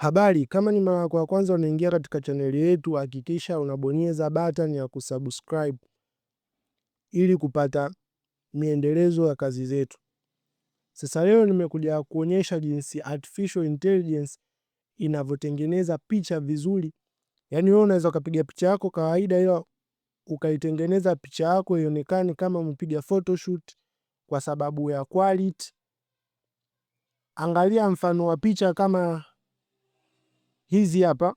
Habari, kama ni mara yako ya kwanza unaingia katika chaneli yetu, hakikisha unabonyeza button ya kusubscribe ili kupata miendelezo ya kazi zetu. Sasa leo nimekuja kuonyesha jinsi artificial intelligence inavyotengeneza picha vizuri. Yaani wewe unaweza ukapiga picha yako kawaida, ila ukaitengeneza picha yako ionekane kama umepiga photoshoot kwa sababu ya quality. Angalia mfano wa picha kama hizi hapa.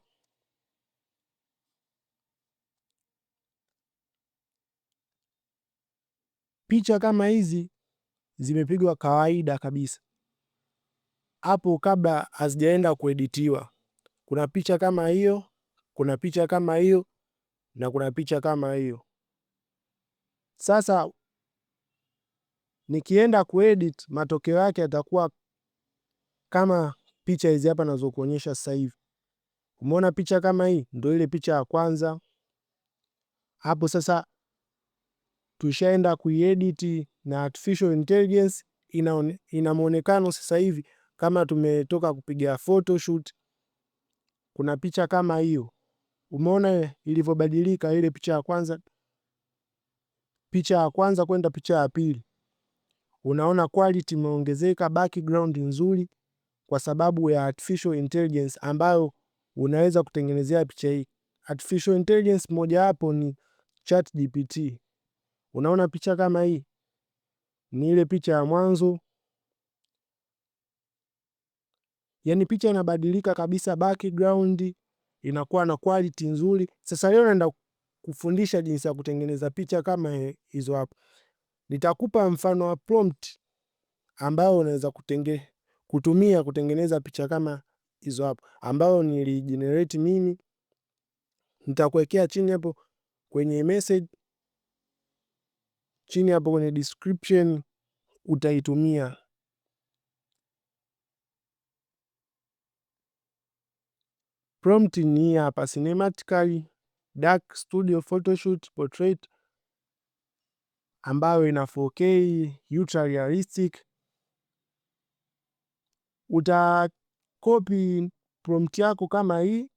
Picha kama hizi zimepigwa kawaida kabisa hapo kabla hazijaenda kueditiwa. Kuna picha kama hiyo, kuna picha kama hiyo na kuna picha kama hiyo. Sasa nikienda kuedit, matokeo yake yatakuwa kama picha hizi hapa nazokuonyesha sasa hivi. Umeona picha kama hii? Ndio ile picha ya kwanza hapo. Sasa tushaenda kuiedit na artificial intelligence, ina muonekano sasa hivi kama tumetoka kupiga photoshoot. Kuna picha kama hiyo, umeona ilivyobadilika ile picha ya kwanza kwenda picha ya pili. Unaona quality imeongezeka, background nzuri kwa sababu ya artificial intelligence ambayo unaweza kutengenezea picha hii. Artificial intelligence moja hapo ni ChatGPT. Unaona picha kama hii ni ile picha ya mwanzo, yani picha inabadilika kabisa, background inakuwa na quality nzuri. Sasa leo naenda kufundisha jinsi ya kutengeneza picha kama hizo hapo. Nitakupa mfano wa prompt ambao unaweza kutumia kutengeneza picha kama hizo hapo, ambao niligenerate mimi. Nitakuwekea chini hapo kwenye message, chini hapo kwenye description utaitumia. Prompt ni hapa: cinematically dark studio photoshoot portrait, ambayo ina 4K ultra realistic. Utakopi prompt yako kama hii,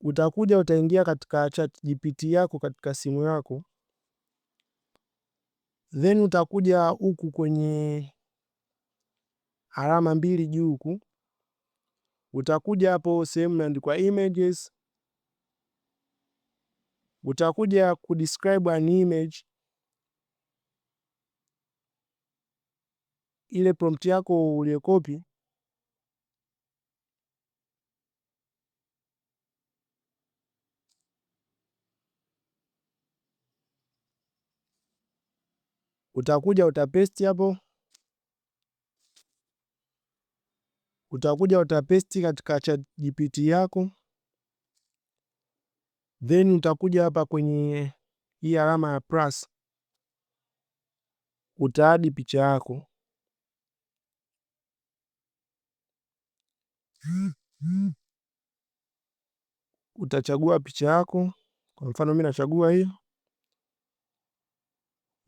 utakuja utaingia katika ChatGPT yako katika simu yako, then utakuja huku kwenye alama mbili juu huku, utakuja hapo sehemu imeandikwa images, utakuja kudescribe an image. Ile prompt yako uliyokopi utakuja utapesti hapo, utakuja utapesti katika ChatGPT yako, then utakuja hapa kwenye hii alama ya plus, utaadi picha yako. Utachagua picha yako, kwa mfano mimi nachagua hiyo,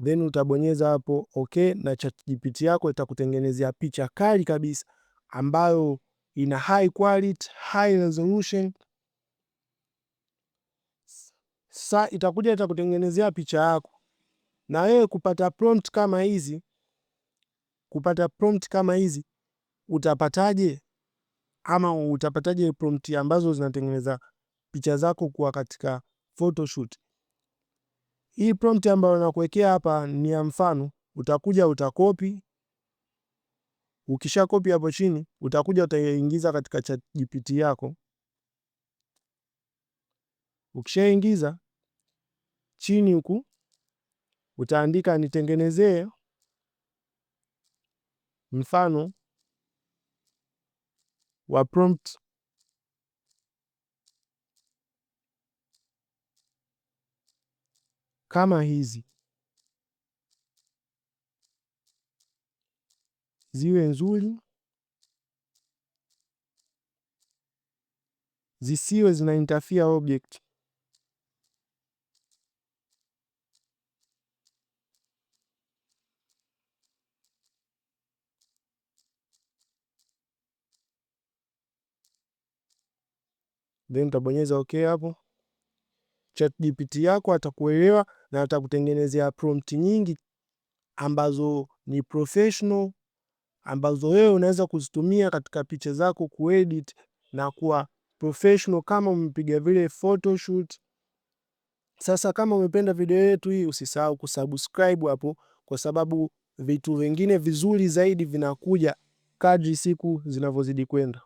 then utabonyeza hapo okay, na ChatGPT yako itakutengenezea picha kali kabisa ambayo ina high quality, high resolution. Sasa itakuja itakutengenezea picha yako. Na wewe kupata prompt kama hizi utapataje? Ama utapataje prompt ambazo zinatengeneza picha zako kwa katika photoshoot? Hii prompt ambayo nakuwekea hapa ni ya mfano. Utakuja utakopi, ukisha kopi hapo chini utakuja utaingiza katika ChatGPT yako. Ukishaingiza chini huku utaandika nitengenezee mfano wa prompt kama hizi, ziwe nzuri, zisiwe zina interfere object. then utabonyeza okay hapo. ChatGPT yako atakuelewa na atakutengenezea prompt nyingi ambazo ni professional, ambazo wewe unaweza kuzitumia katika picha zako kuedit na kuwa professional kama umepiga vile photoshoot. Sasa kama umependa video yetu hii, usisahau kusubscribe hapo, kwa sababu vitu vingine vizuri zaidi vinakuja kadri siku zinavyozidi kwenda.